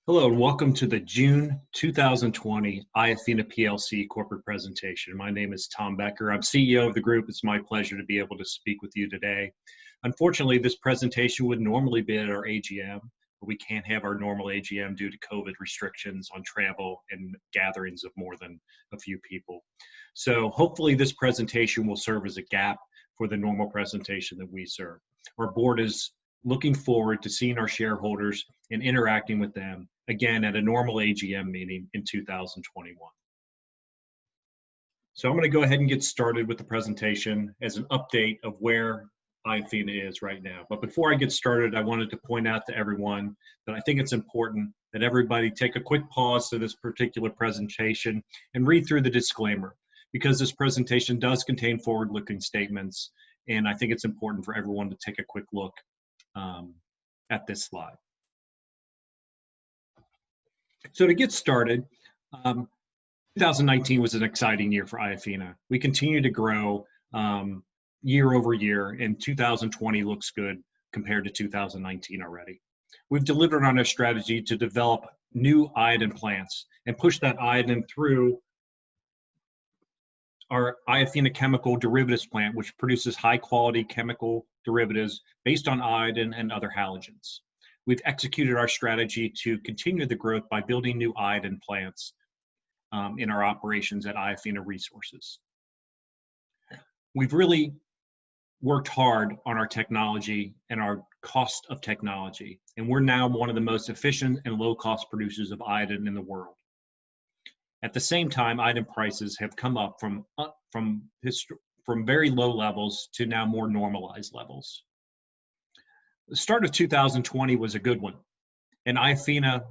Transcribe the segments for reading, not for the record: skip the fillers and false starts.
Hello and welcome to the June 2020 Iofina PLC corporate presentation. My name is Tom Becker. I'm CEO of the group. It's my pleasure to be able to speak with you today. Unfortunately, this presentation would normally be at our AGM, but we can't have our normal AGM due to COVID restrictions on travel and gatherings of more than a few people. So hopefully this presentation will serve as a gap for the normal presentation that we serve. Our board is looking forward to seeing our shareholders and interacting with them again at a normal AGM meeting in 2021. So I'm going to go ahead and get started with the presentation as an update of where Iofina is right now. But before I get started, I wanted to point out to everyone that I think it's important that everybody take a quick pause to this particular presentation and read through the disclaimer, because this presentation does contain forward-looking statements, and I think it's important for everyone to take a quick look at this slide. So to get started, 2019 was an exciting year for Iofina. We continue to grow year over year, and 2020 looks good compared to 2019 already. We've delivered on our strategy to develop new iodine plants and push that iodine through our Iofina chemical derivatives plant, which produces high quality chemical derivatives based on iodine and other halogens. We've executed our strategy to continue the growth by building new iodine plants in our operations at Iofina Resources. We've really worked hard on our technology and our cost of technology, and we're now one of the most efficient and low cost producers of iodine in the world. At the same time, iodine prices have come up from very low levels to now more normalized levels. The start of 2020 was a good one, and Iofina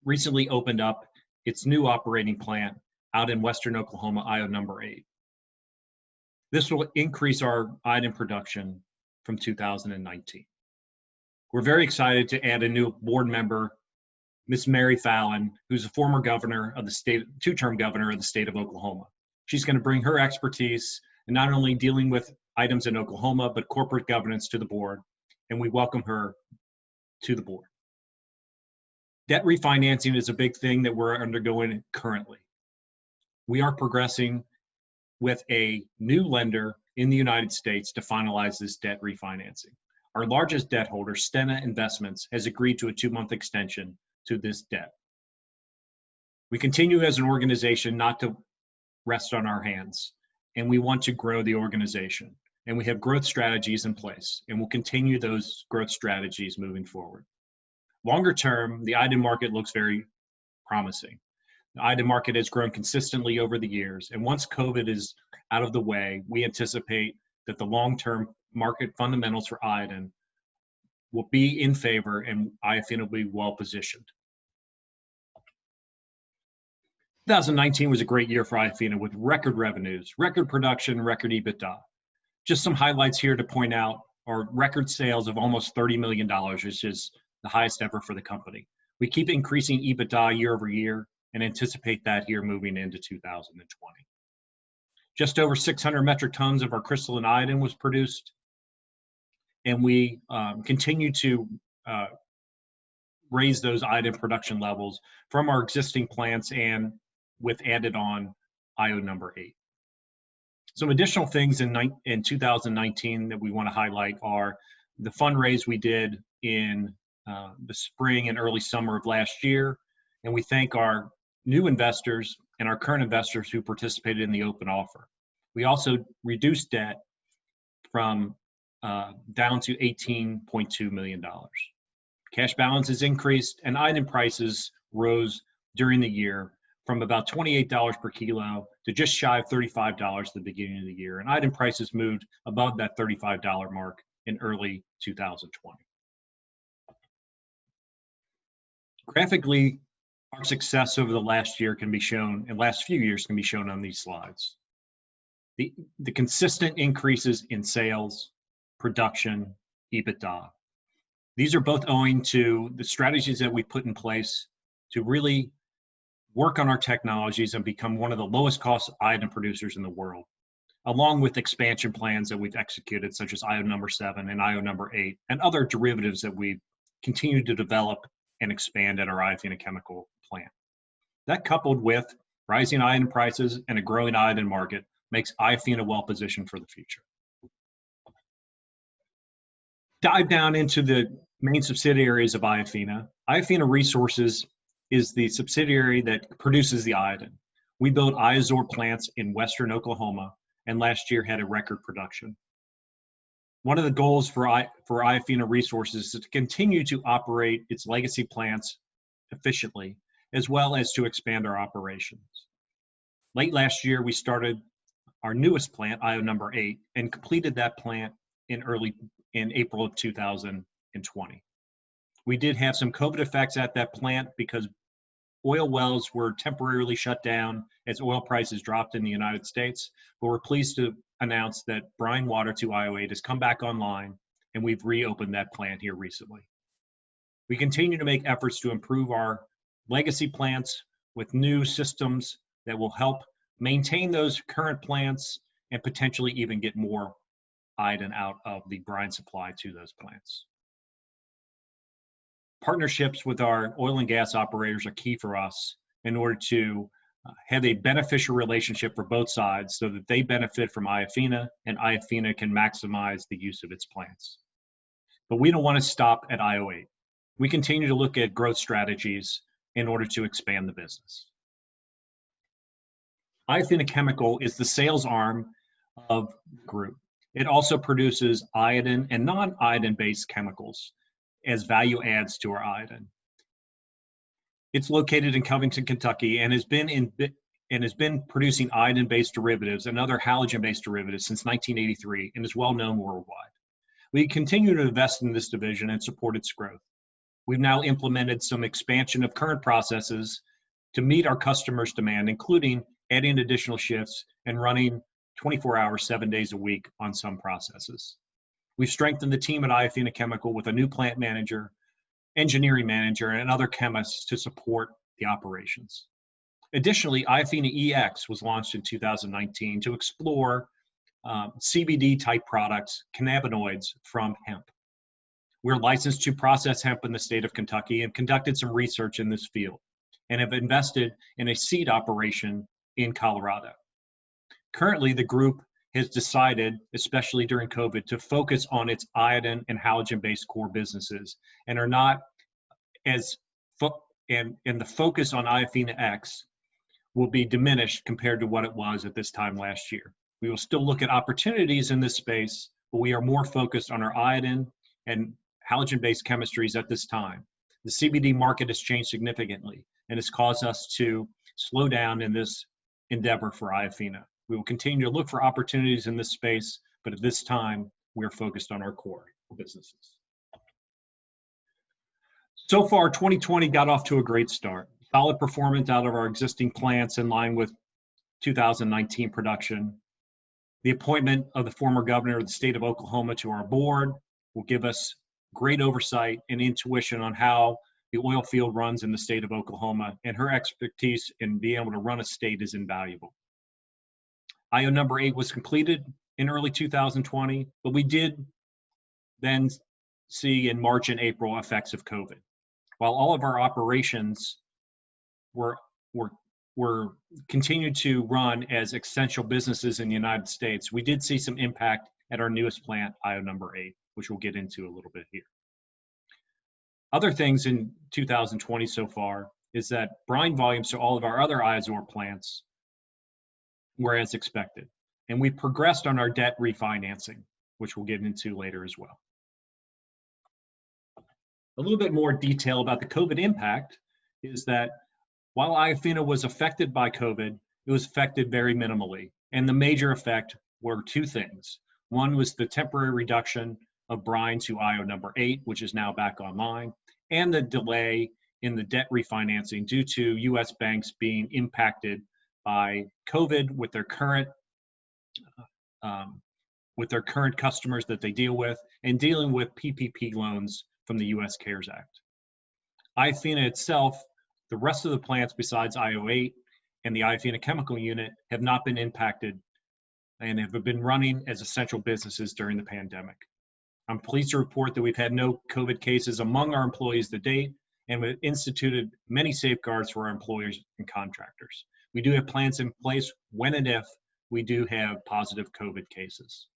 recently opened up its new operating plant out in western Oklahoma, Io number 8. This will increase our iodine production from 2019. We're very excited to add a new board member, Miss Mary Fallon, who's a former governor of the state, two-term governor of the state of Oklahoma. She's going to bring her expertise in not only dealing with items in Oklahoma, but corporate governance to the board, and we welcome her to the board. Debt refinancing is a big thing that we're undergoing currently. We are progressing with a new lender in the United States to finalize this debt refinancing. Our largest debt holder, Stena Investments, has agreed to a 2-month extension to this debt. We continue as an organization not to rest on our hands, and we want to grow the organization. And we have growth strategies in place, and we'll continue those growth strategies moving forward. Longer term, the iodine market looks very promising. The iodine market has grown consistently over the years, and once COVID is out of the way, we anticipate that the long-term market fundamentals for iodine will be in favor, and Iofina will be well positioned. 2019 was a great year for Iofina with record revenues, record production, record EBITDA. Just some highlights here to point out are record sales of almost $30 million, which is the highest ever for the company. We keep increasing EBITDA year over year and anticipate that here moving into 2020. Just over 600 metric tons of our crystalline iodine was produced, and we continue to raise those iodine production levels from our existing plants and with added on Io number 8. Some additional things in 2019 that we want to highlight are the fundraise we did in the spring and early summer of last year, and we thank our new investors and our current investors who participated in the open offer. We also reduced debt from down to $18.2 million. Cash balances increased, and iodine prices rose during the year from about $28 per kilo to just shy of $35 at the beginning of the year. And iodine prices moved above that $35 mark in early 2020. Graphically, our success over the last year can be shown, and last few years can be shown on these slides. The consistent increases in sales, production, EBITDA. These are both owing to the strategies that we put in place to really work on our technologies and become one of the lowest cost iodine producers in the world, along with expansion plans that we've executed, such as Io number 7 and Io number 8, and other derivatives that we've continued to develop and expand at our Iofina chemical plant. That, coupled with rising iodine prices and a growing iodine market, makes Iofina well positioned for the future. Dive down into the main subsidiaries of Iofina. Iofina Resources is the subsidiary that produces the iodine. We build Iozor plants in western Oklahoma, and last year had a record production. One of the goals for Iofina Resources is to continue to operate its legacy plants efficiently, as well as to expand our operations. Late last year, we started our newest plant, Io number 8, and completed that plant in April of 2020. We did have some COVID effects at that plant because oil wells were temporarily shut down as oil prices dropped in the United States, but we're pleased to announce that brine water to Io8 has come back online, and we've reopened that plant here recently. We continue to make efforts to improve our legacy plants with new systems that will help maintain those current plants and potentially even get more iodine out of the brine supply to those plants. Partnerships with our oil and gas operators are key for us in order to have a beneficial relationship for both sides so that they benefit from Iofina and Iofina can maximize the use of its plants. But we don't want to stop at Io8. We continue to look at growth strategies in order to expand the business. Iofina Chemical is the sales arm of the group. It also produces iodine and non-iodine based chemicals as value adds to our iodine. It's located in Covington, Kentucky, and has been producing iodine-based derivatives and other halogen-based derivatives since 1983 and is well known worldwide. We continue to invest in this division and support its growth. We've now implemented some expansion of current processes to meet our customers' demand, including adding additional shifts and running 24 hours, 7 days a week on some processes. We've strengthened the team at Iofina Chemical with a new plant manager, engineering manager, and other chemists to support the operations. Additionally, Iofina EX was launched in 2019 to explore CBD-type products, cannabinoids from hemp. We're licensed to process hemp in the state of Kentucky and conducted some research in this field and have invested in a seed operation in Colorado. Currently, the group has decided, especially during COVID, to focus on its iodine and halogen-based core businesses and are not as, and the focus on Iofina X will be diminished compared to what it was at this time last year. We will still look at opportunities in this space, but we are more focused on our iodine and halogen-based chemistries at this time. The CBD market has changed significantly and has caused us to slow down in this endeavor for Iofina. We will continue to look for opportunities in this space, but at this time, we are focused on our core businesses. So far, 2020 got off to a great start. Solid performance out of our existing plants in line with 2019 production. The appointment of the former governor of the state of Oklahoma to our board will give us great oversight and intuition on how the oil field runs in the state of Oklahoma, and her expertise in being able to run a state is invaluable. Io number 8 was completed in early 2020, but we did then see in March and April effects of COVID. While all of our operations were continued to run as essential businesses in the United States, we did see some impact at our newest plant, Io number 8, which we'll get into a little bit here. Other things in 2020 so far is that brine volumes to all of our other Iozor plants were as expected. And we progressed on our debt refinancing, which we'll get into later as well. A little bit more detail about the COVID impact is that while Iofina was affected by COVID, it was affected very minimally. And the major effect were two things. One was the temporary reduction of brine to Io number 8, which is now back online, and the delay in the debt refinancing due to US banks being impacted by COVID with their current customers that they deal with and dealing with PPP loans from the US CARES Act. Iofina itself, the rest of the plants besides Io8 and the Iofina chemical unit have not been impacted and have been running as essential businesses during the pandemic. I'm pleased to report that we've had no COVID cases among our employees to date, and we've instituted many safeguards for our employers and contractors. We do have plans in place when and if we do have positive COVID cases.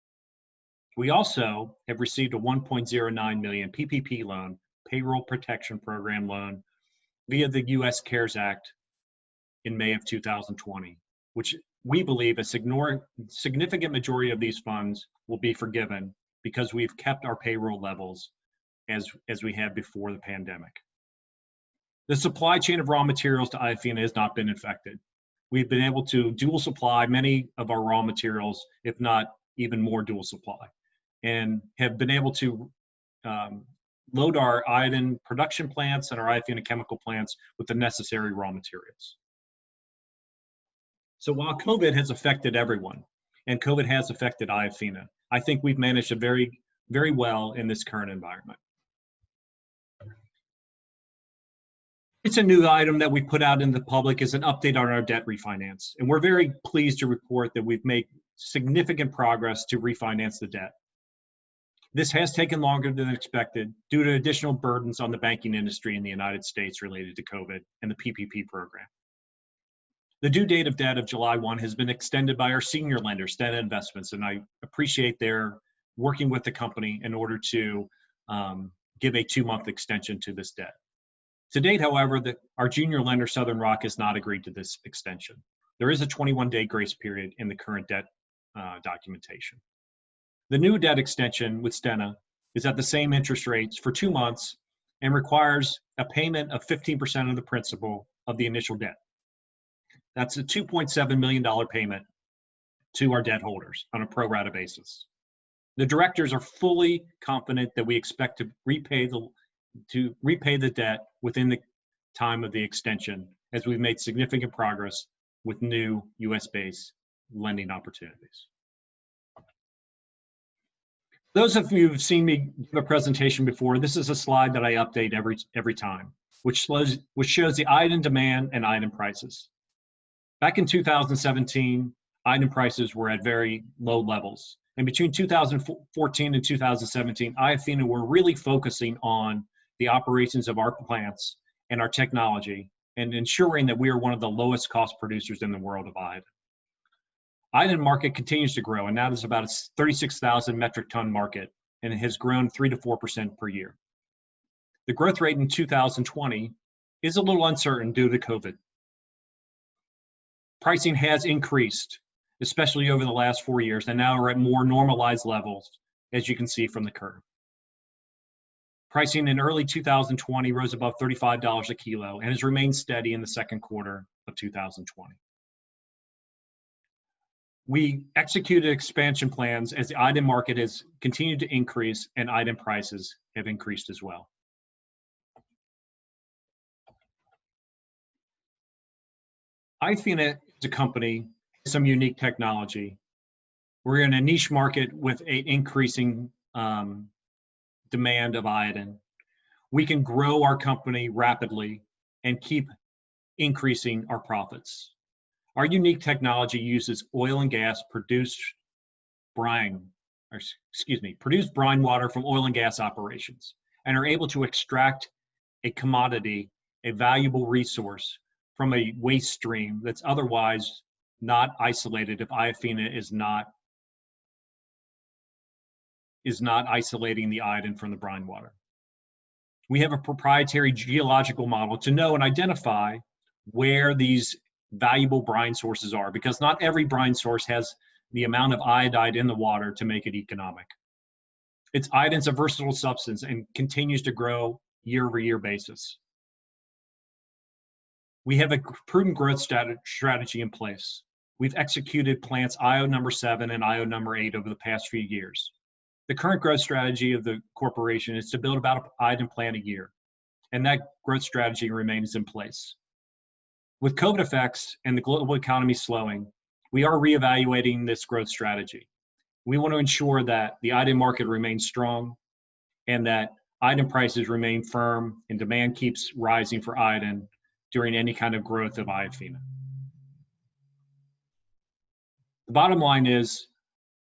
We also have received a 1.09 million PPP loan, Payroll Protection Program loan, via the U.S. CARES Act in May of 2020, which we believe a significant majority of these funds will be forgiven because we've kept our payroll levels as we had before the pandemic. The supply chain of raw materials to Iofina has not been affected. We've been able to dual supply many of our raw materials, if not even more dual supply, and have been able to load our iodine production plants and our Iofina chemical plants with the necessary raw materials. So while COVID has affected everyone, and COVID has affected Iofina, I think we've managed it very, very well in this current environment. It's a new item that we put out in the public is an update on our debt refinance. And we're very pleased to report that we've made significant progress to refinance the debt. This has taken longer than expected due to additional burdens on the banking industry in the United States related to COVID and the PPP program. The due date of debt of July 1 has been extended by our senior lender, Stena Investments, and I appreciate their working with the company in order to give a 2-month extension to this debt. To date, however, our junior lender, Southern Rock, has not agreed to this extension. There is a 21-day grace period in the current debt documentation. The new debt extension with Stena is at the same interest rates for 2 months and requires a payment of 15% of the principal of the initial debt. That's a $2.7 million payment to our debt holders on a pro rata basis. The directors are fully confident that we expect to repay the debt within the time of the extension, as we've made significant progress with new US-based lending opportunities. Those of you who've seen me give a presentation before, this is a slide that I update every time, which shows the iodine demand and iodine prices. Back in 2017, iodine prices were at very low levels. And between 2014 and 2017, Iofina were really focusing on the operations of our plants and our technology and ensuring that we are one of the lowest cost producers in the world of iodine. Iodine market continues to grow, and now there's about a 36,000 metric ton market, and it has grown 3 to 4% per year. The growth rate in 2020 is a little uncertain due to COVID. Pricing has increased, especially over the last 4 years, and now we're at more normalized levels, as you can see from the curve. Pricing in early 2020 rose above $35 a kilo and has remained steady in the second quarter of 2020. We executed expansion plans as the iodine market has continued to increase and iodine prices have increased as well. Iofina is a company with some unique technology. We're in a niche market with an increasing demand of iodine. We can grow our company rapidly and keep increasing our profits. Our unique technology uses oil and gas produced brine water from oil and gas operations and are able to extract a commodity, a valuable resource from a waste stream that's otherwise not isolated if Iofina is not isolating the iodine from the brine water. We have a proprietary geological model to know and identify where these valuable brine sources are, because not every brine source has the amount of iodide in the water to make it economic. Iodine's a versatile substance and continues to grow year-over-year basis. We have a prudent growth strategy in place. We've executed plants IO number 7 and IO number 8 over the past few years. The current growth strategy of the corporation is to build about an iodine plant a year, and that growth strategy remains in place. With COVID effects and the global economy slowing, we are reevaluating this growth strategy. We want to ensure that the iodine market remains strong and that iodine prices remain firm and demand keeps rising for iodine during any kind of growth of Iofina. The bottom line is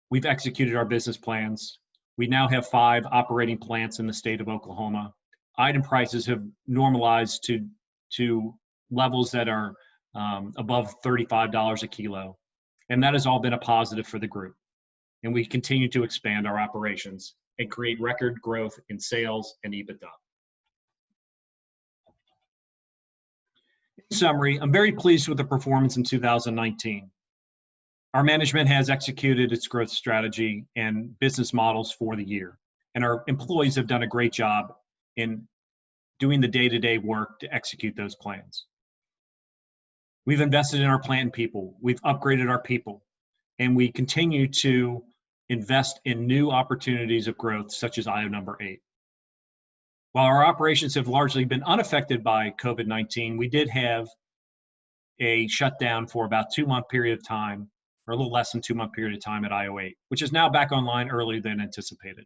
we've executed our business plans. We now have 5 operating plants in the state of Oklahoma. item prices have normalized to levels that are above $35 a kilo. And that has all been a positive for the group. And we continue to expand our operations and create record growth in sales and EBITDA. In summary, I'm very pleased with the performance in 2019. Our management has executed its growth strategy and business models for the year, and our employees have done a great job in doing the day-to-day work to execute those plans. We've invested in our plant and people, we've upgraded our people, and we continue to invest in new opportunities of growth, such as IO number 8. While our operations have largely been unaffected by COVID-19, we did have a shutdown for about 2-month period of time, or a little less than 2-month period of time at IO 8, which is now back online earlier than anticipated.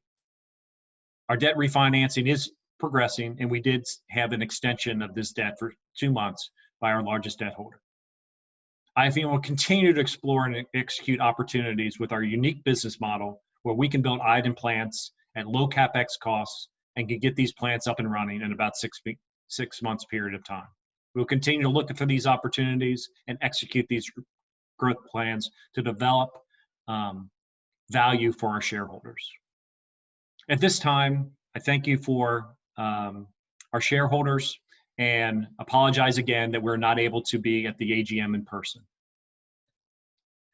Our debt refinancing is progressing, and we did have an extension of this debt for 2 months by our largest debt holder. Iofina will continue to explore and execute opportunities with our unique business model where we can build iodine plants at low CapEx costs and can get these plants up and running in about 6 months period of time. We'll continue to look for these opportunities and execute these growth plans to develop value for our shareholders. At this time, I thank you for our shareholders and apologize again that we're not able to be at the AGM in person.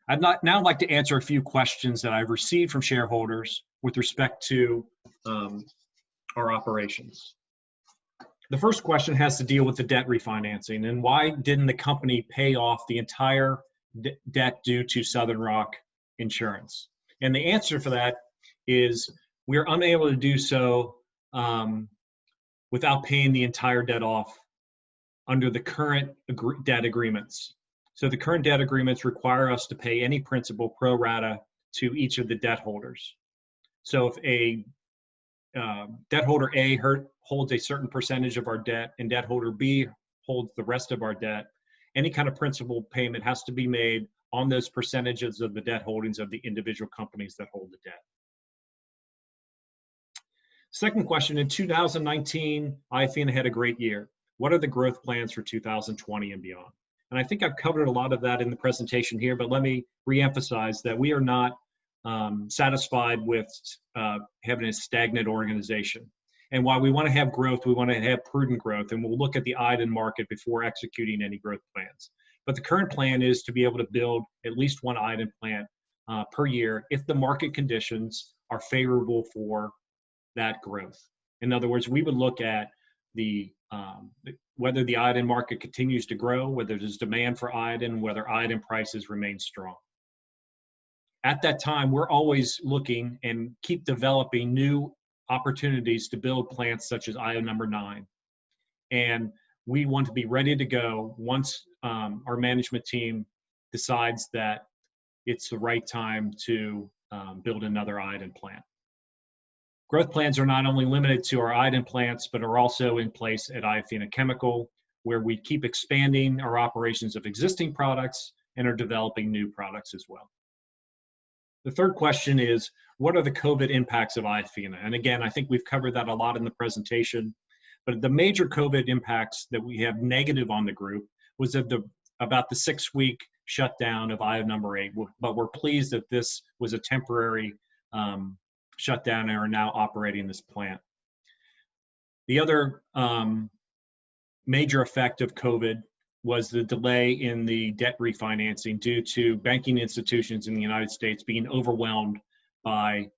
I'd now like to answer a few questions that I've received from shareholders with respect to our operations. The first question has to deal with the debt refinancing and why didn't the company pay off the entire debt due to Southern Rock Insurance? And the answer for that is we're unable to do so without paying the entire debt off under the current debt agreements. So the current debt agreements require us to pay any principal pro rata to each of the debt holders. So if a debt holder A holds a certain percentage of our debt and debt holder B holds the rest of our debt, any kind of principal payment has to be made on those percentages of the debt holdings of the individual companies that hold the debt. Second question, in 2019, Iofina had a great year. What are the growth plans for 2020 and beyond? And I think I've covered a lot of that in the presentation here, but let me reemphasize that we are not satisfied with having a stagnant organization. And while we want to have growth, we want to have prudent growth, and we'll look at the iodine market before executing any growth plans. But the current plan is to be able to build at least one iodine plant per year if the market conditions are favorable for that growth. In other words, we would look at whether the iodine market continues to grow, whether there's demand for iodine, whether iodine prices remain strong. At that time, we're always looking and keep developing new opportunities to build plants such as IO number 9. And we want to be ready to go once our management team decides that it's the right time to build another iodine plant. Growth plans are not only limited to our iodine plants, but are also in place at Iofina Chemical, where we keep expanding our operations of existing products and are developing new products as well. The third question is, what are the COVID impacts of Iofina? And again, I think we've covered that a lot in the presentation, but the major COVID impacts that we have negative on the group was about the 6-week shutdown of IO number 8, but we're pleased that this was a temporary shutdown and are now operating this plant. The other major effect of COVID was the delay in the debt refinancing due to banking institutions in the United States being overwhelmed by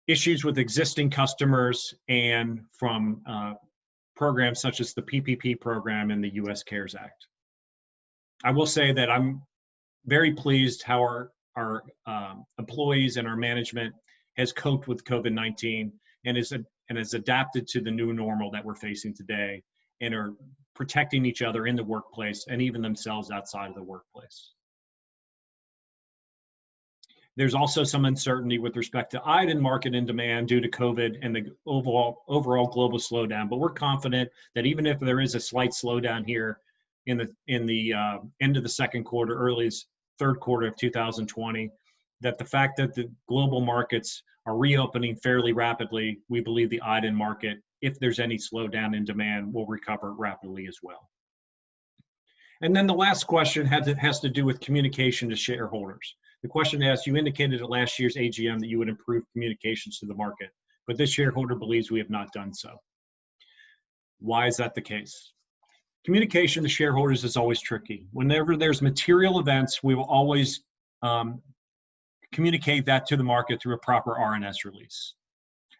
issues with existing customers and from programs such as the PPP program and the U.S. CARES Act. I will say that I'm very pleased how our employees and our management has coped with COVID-19 and has adapted to the new normal that we're facing today and are protecting each other in the workplace and even themselves outside of the workplace. There's also some uncertainty with respect to iodine market and demand due to COVID and the overall global slowdown, but we're confident that even if there is a slight slowdown here in the end of the second quarter, early third quarter of 2020, that the fact that the global markets are reopening fairly rapidly, we believe the iodine market if there's any slowdown in demand, will recover rapidly as well. And then the last question has to do with communication to shareholders. The question asks, you indicated at last year's AGM that you would improve communications to the market, but this shareholder believes we have not done so. Why is that the case? Communication to shareholders is always tricky. Whenever there's material events, we will always communicate that to the market through a proper RNS release.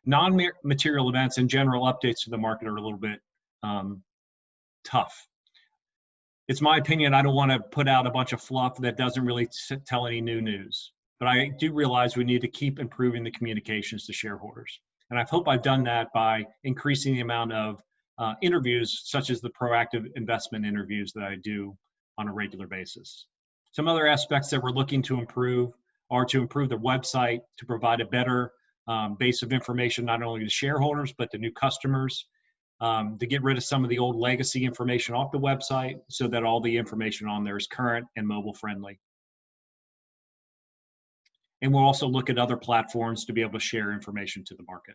Non-material events and general updates to the market are a little bit tough. It's my opinion, I don't want to put out a bunch of fluff that doesn't really tell any new news. But I do realize we need to keep improving the communications to shareholders. And I hope I've done that by increasing the amount of interviews, such as the proactive investment interviews that I do on a regular basis. Some other aspects that we're looking to improve are to improve the website to provide a better base of information, not only to shareholders, but to new customers, to get rid of some of the old legacy information off the website so that all the information on there is current and mobile friendly. And we'll also look at other platforms to be able to share information to the market.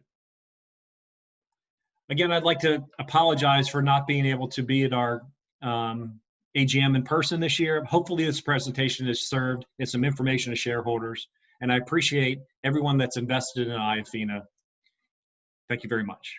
Again, I'd like to apologize for not being able to be at our AGM in person this year. Hopefully this presentation has served as some information to shareholders, and I appreciate everyone that's invested in Iofina. Thank you very much.